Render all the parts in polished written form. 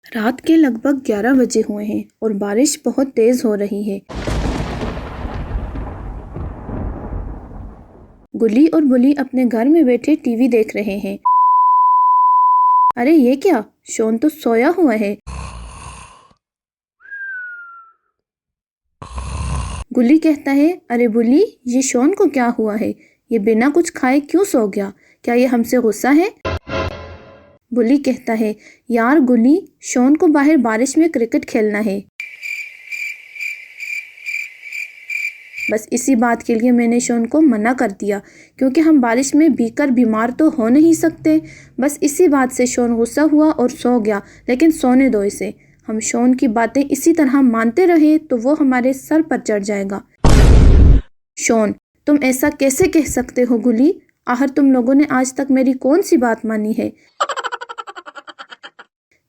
रात के लगभग 11 बजे हुए हैं और बारिश बहुत तेज हो रही है। गुल्ली और बुल्ली अपने घर में बैठे टीवी देख रहे हैं। अरे ये क्या, शॉन तो सोया हुआ है। गुल्ली कहता है, अरे बुल्ली, ये शॉन को क्या हुआ है? ये बिना कुछ खाए क्यों सो गया? क्या ये हमसे गुस्सा है? बुल्ली कहता है, यार गुल्ली, शॉन को बाहर बारिश में क्रिकेट खेलना है। बस इसी बात के लिए मैंने शॉन को मना कर दिया, क्योंकि हम बारिश में भीगकर बीमार तो हो नहीं सकते। बस इसी बात से शॉन गुस्सा हुआ और सो गया, लेकिन सोने दो इसे। हम शॉन की बातें इसी तरह मानते रहे तो वो हमारे सर पर चढ़ जाएगा। शॉन, तुम ऐसा कैसे कह सकते हो गुल्ली? आखिर तुम लोगों ने आज तक मेरी कौन सी बात मानी है?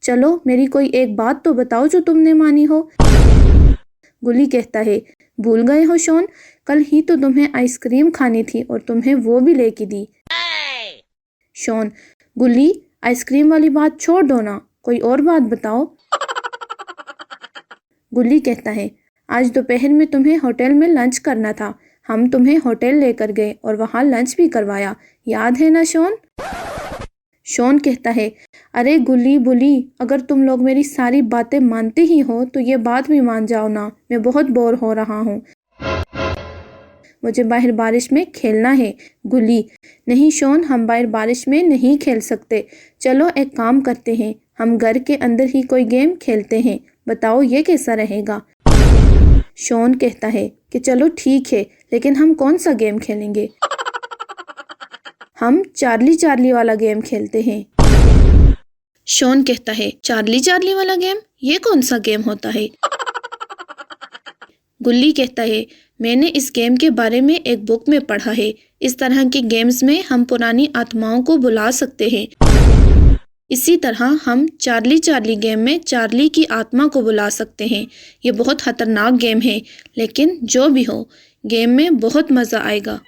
चलो मेरी कोई एक बात तो बताओ जो तुमने मानी हो। गुल्ली कहता है, भूल गए हो शॉन, कल ही तो तुम्हें आइसक्रीम खानी थी और तुम्हें वो भी लेके दी। शॉन, गुल्ली, आइसक्रीम वाली बात छोड़ दो ना, कोई और बात बताओ। गुल्ली कहता है, आज दोपहर में तुम्हें होटल में लंच करना था, हम तुम्हें होटल लेकर गए और वहाँ लंच भी करवाया, याद है ना शॉन? शॉन कहता है, अरे गुल्ली बुल्ली, अगर तुम लोग मेरी सारी बातें मानते ही हो तो ये बात भी मान जाओ ना, मैं बहुत बोर हो रहा हूँ, मुझे बाहर बारिश में खेलना है। गुल्ली, नहीं शॉन, हम बाहर बारिश में नहीं खेल सकते। चलो एक काम करते हैं, हम घर के अंदर ही कोई गेम खेलते हैं, बताओ ये कैसा रहेगा? शॉन कहता है कि चलो ठीक है, लेकिन हम कौन सा गेम खेलेंगे? हम चार्ली चार्ली वाला गेम खेलते हैं। शॉन कहता है, चार्ली चार्ली वाला गेम? ये कौन सा गेम होता है? गुल्ली कहता है, मैंने इस गेम के बारे में एक बुक में पढ़ा है। इस तरह के गेम्स में हम पुरानी आत्माओं को बुला सकते हैं। इसी तरह हम चार्ली चार्ली गेम में चार्ली की आत्मा को बुला सकते हैं। ये बहुत खतरनाक गेम है, लेकिन जो भी हो, गेम में बहुत मज़ा आएगा।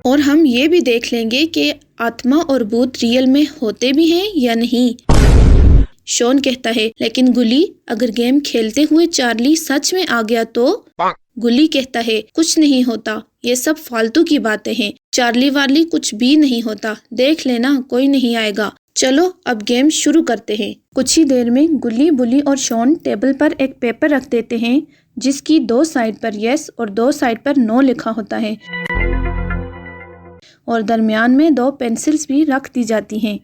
और हम ये भी देख लेंगे कि आत्मा और भूत रियल में होते भी हैं या नहीं। शॉन कहता है, लेकिन गुल्ली, अगर गेम खेलते हुए चार्ली सच में आ गया तो? गुल्ली कहता है, कुछ नहीं होता, ये सब फालतू की बातें हैं, चार्ली वार्ली कुछ भी नहीं होता, देख लेना, कोई नहीं आएगा। चलो अब गेम शुरू करते हैं। कुछ ही देर में गुल्ली, बुल्ली और शॉन टेबल पर एक पेपर रख देते हैं, जिसकी 2 साइड पर यस और 2 साइड पर नो लिखा होता है, और दरमियान में 2 पेंसिल्स भी रख दी जाती हैं।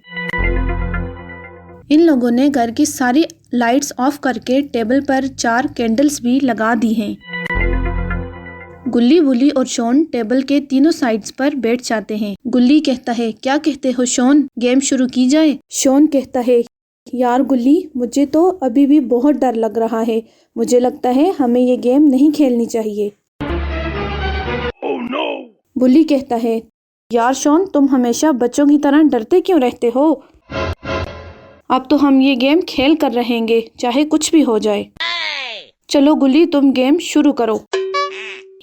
इन लोगों ने घर की सारी लाइट्स ऑफ करके टेबल पर 4 कैंडल्स भी लगा दी हैं। गुल्ली, बुल्ली और शॉन टेबल के तीनों साइड्स पर बैठ जाते हैं। गुल्ली कहता है, क्या कहते हो शॉन, गेम शुरू की जाए? शॉन कहता है, यार गुल्ली, मुझे तो अभी भी बहुत डर लग रहा है, मुझे लगता है हमें ये गेम नहीं खेलनी चाहिए। Oh, no! बुल्ली कहता है, यार शॉन, तुम हमेशा बच्चों की तरह डरते क्यों रहते हो? अब तो हम ये गेम खेल कर रहेंगे, चाहे कुछ भी हो जाए। चलो गुल्ली, तुम गेम शुरू करो।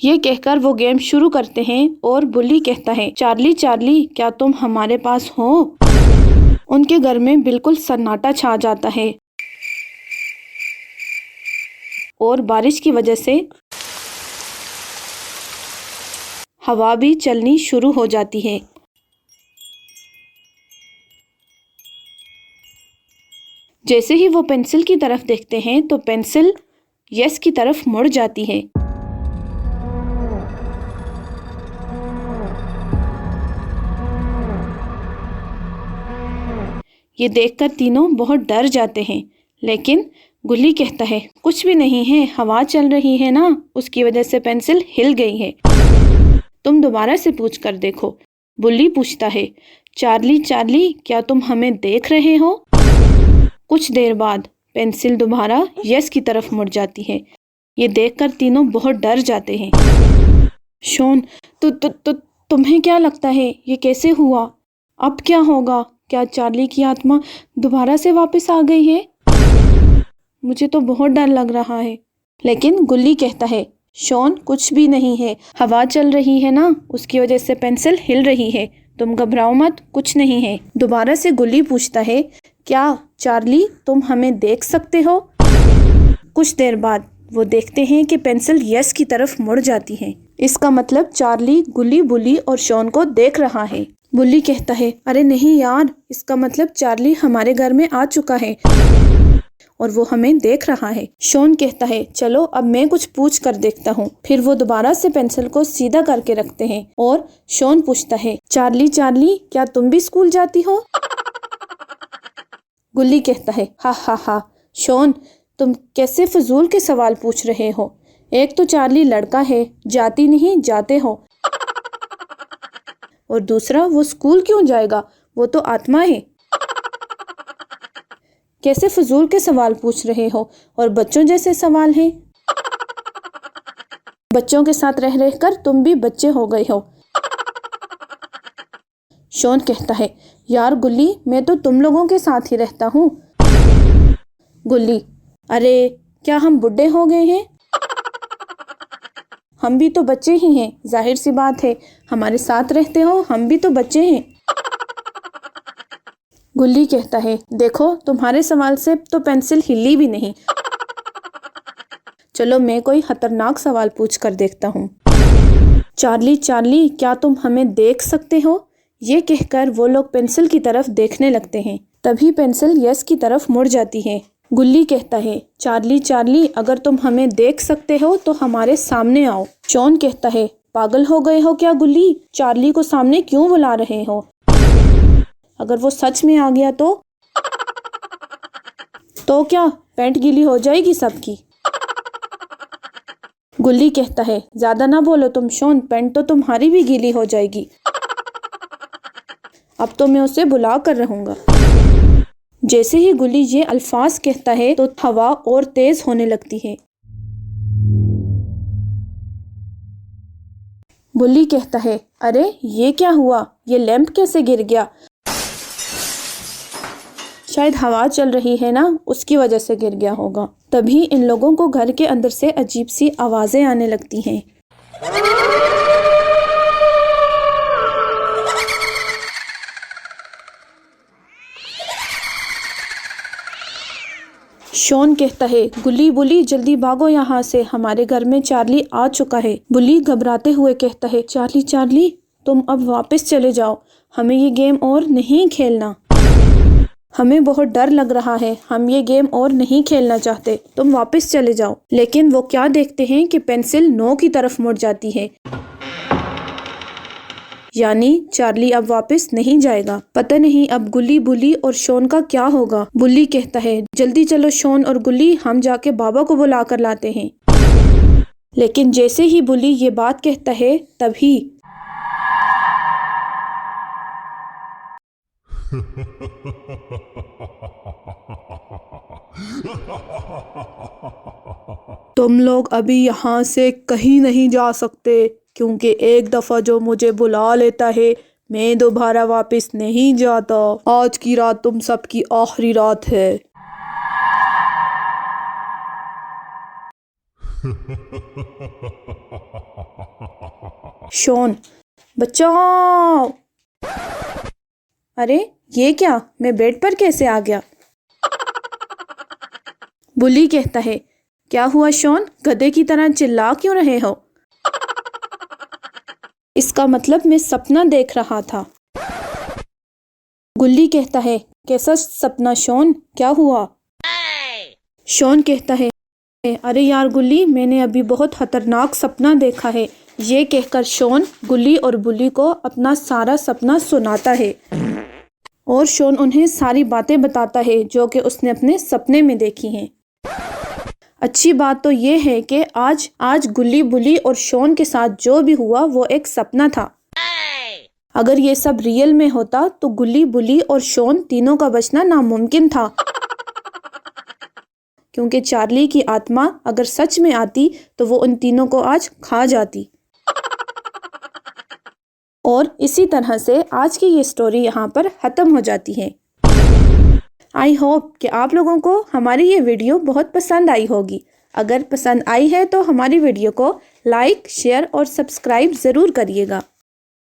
ये कहकर वो गेम शुरू करते हैं और बुल्ली कहता है, चार्ली चार्ली, क्या तुम हमारे पास हो? उनके घर में बिल्कुल सन्नाटा छा जाता है और बारिश की वजह से हवा भी चलनी शुरू हो जाती है। जैसे ही वो पेंसिल की तरफ देखते हैं तो पेंसिल यस की तरफ मुड़ जाती है। ये देखकर तीनों बहुत डर जाते हैं, लेकिन गुल्ली कहता है, कुछ भी नहीं है, हवा चल रही है ना, उसकी वजह से पेंसिल हिल गई है, तुम दोबारा से पूछ कर देखो। बुल्ली पूछता है, चार्ली चार्ली, क्या तुम हमें देख रहे हो? कुछ देर बाद पेंसिल दोबारा यस की तरफ मुड़ जाती है। ये देखकर तीनों बहुत डर जाते हैं। शॉन, तुम्हें क्या लगता है ये कैसे हुआ? अब क्या होगा? क्या चार्ली की आत्मा दोबारा से वापस आ गई है? मुझे तो बहुत डर लग रहा है। लेकिन गुल्ली कहता है, शॉन, कुछ भी नहीं है, हवा चल रही है ना, उसकी वजह से पेंसिल हिल रही है, तुम घबराओ मत, कुछ नहीं है। दोबारा से गुल्ली पूछता है, क्या चार्ली तुम हमें देख सकते हो? कुछ देर बाद वो देखते हैं कि पेंसिल यस की तरफ मुड़ जाती है। इसका मतलब चार्ली गुल्ली, बुल्ली और शॉन को देख रहा है। बुल्ली कहता है, अरे नहीं यार, इसका मतलब चार्ली हमारे घर में आ चुका है और वो हमें देख रहा है। शॉन कहता है, चलो अब मैं कुछ पूछ कर देखता हूँ। फिर वो दोबारा से पेंसिल को सीधा करके रखते हैं और शॉन पूछता है, चार्ली चार्ली क्या तुम भी स्कूल जाती हो? गुल्ली कहता है, हा हा हा। शॉन, तुम कैसे फजूल के सवाल पूछ रहे हो? एक तो चार्ली लड़का है, जाती नहीं जाते हो, और दूसरा वो स्कूल क्यों जाएगा, वो तो आत्मा है। कैसे फजूल के सवाल पूछ रहे हो, और बच्चों जैसे सवाल हैं। बच्चों के साथ रह रहकर तुम भी बच्चे हो गए हो। शॉन कहता है, यार गुल्ली, मैं तो तुम लोगों के साथ ही रहता हूँ। गुल्ली, अरे क्या हम बुढ़े हो गए हैं? हम भी तो बच्चे ही हैं, जाहिर सी बात है, हमारे साथ रहते हो, हम भी तो बच्चे हैं। गुल्ली कहता है, देखो तुम्हारे सवाल से तो पेंसिल हिली भी नहीं। चलो मैं कोई खतरनाक सवाल पूछ कर देखता हूँ। चार्ली चार्ली क्या तुम हमें देख सकते हो? ये कहकर वो लोग पेंसिल की तरफ देखने लगते हैं। तभी पेंसिल यस की तरफ मुड़ जाती है। गुल्ली कहता है, चार्ली चार्ली अगर तुम हमें देख सकते हो तो हमारे सामने आओ। शॉन कहता है, पागल हो गए हो क्या गुल्ली? चार्ली को सामने क्यों बुला रहे हो? अगर वो सच में आ गया तो क्या पैंट गीली हो जाएगी सबकी? गुल्ली कहता है, ज्यादा ना बोलो तुम शॉन, पैंट तो तुम्हारी भी गीली हो जाएगी। अब तो मैं उसे बुला कर रहूंगा। जैसे ही गुल्ली ये अल्फाज कहता है तो हवा और तेज होने लगती है। गुल्ली कहता है, अरे ये क्या हुआ? ये लैंप कैसे गिर गया? शायद हवा चल रही है ना, उसकी वजह से गिर गया होगा। तभी इन लोगों को घर के अंदर से अजीब सी आवाजें आने लगती हैं। शॉन कहता है, गुल्ली बुल्ली जल्दी भागो यहाँ से, हमारे घर में चार्ली आ चुका है। बुल्ली घबराते हुए कहता है, चार्ली चार्ली तुम अब वापस चले जाओ, हमें ये गेम और नहीं खेलना। हमें बहुत डर लग रहा है, हम ये गेम और नहीं खेलना चाहते, तुम वापस चले जाओ। लेकिन वो क्या देखते हैं कि पेंसिल नो की तरफ मुड़ जाती है, यानी चार्ली अब वापस नहीं जाएगा। पता नहीं अब गुल्ली बुल्ली और शॉन का क्या होगा। बुल्ली कहता है, जल्दी चलो शॉन और गुल्ली, हम जाके बाबा को बुला कर लाते हैं। लेकिन जैसे ही बुल्ली ये बात कहता है तभी तुम लोग अभी यहाँ से कहीं नहीं जा सकते, क्योंकि एक दफा जो मुझे बुला लेता है मैं दोबारा वापस नहीं जाता। आज की रात तुम सबकी आखिरी रात है। शॉन, बचाओ! अरे ये क्या, मैं बेड पर कैसे आ गया? बुल्ली कहता है, क्या हुआ शॉन, गधे की तरह चिल्ला क्यों रहे हो? इसका मतलब मैं सपना देख रहा था। गुल्ली कहता है, कैसा सपना शॉन, क्या हुआ? शॉन कहता है, अरे यार गुल्ली, मैंने अभी बहुत खतरनाक सपना देखा है। ये कहकर शॉन गुल्ली और बुल्ली को अपना सारा सपना सुनाता है और शॉन उन्हें सारी बातें बताता है जो कि उसने अपने सपने में देखी हैं। अच्छी बात तो ये है कि आज गुल्ली बुल्ली और शॉन के साथ जो भी हुआ वो एक सपना था। अगर ये सब रियल में होता तो गुल्ली बुल्ली और शॉन तीनों का बचना नामुमकिन था, क्योंकि चार्ली की आत्मा अगर सच में आती तो वो उन तीनों को आज खा जाती। और इसी तरह से आज की ये स्टोरी यहाँ पर ख़त्म हो जाती है। आई होप कि आप लोगों को हमारी ये वीडियो बहुत पसंद आई होगी। अगर पसंद आई है तो हमारी वीडियो को लाइक, शेयर और सब्सक्राइब ज़रूर करिएगा।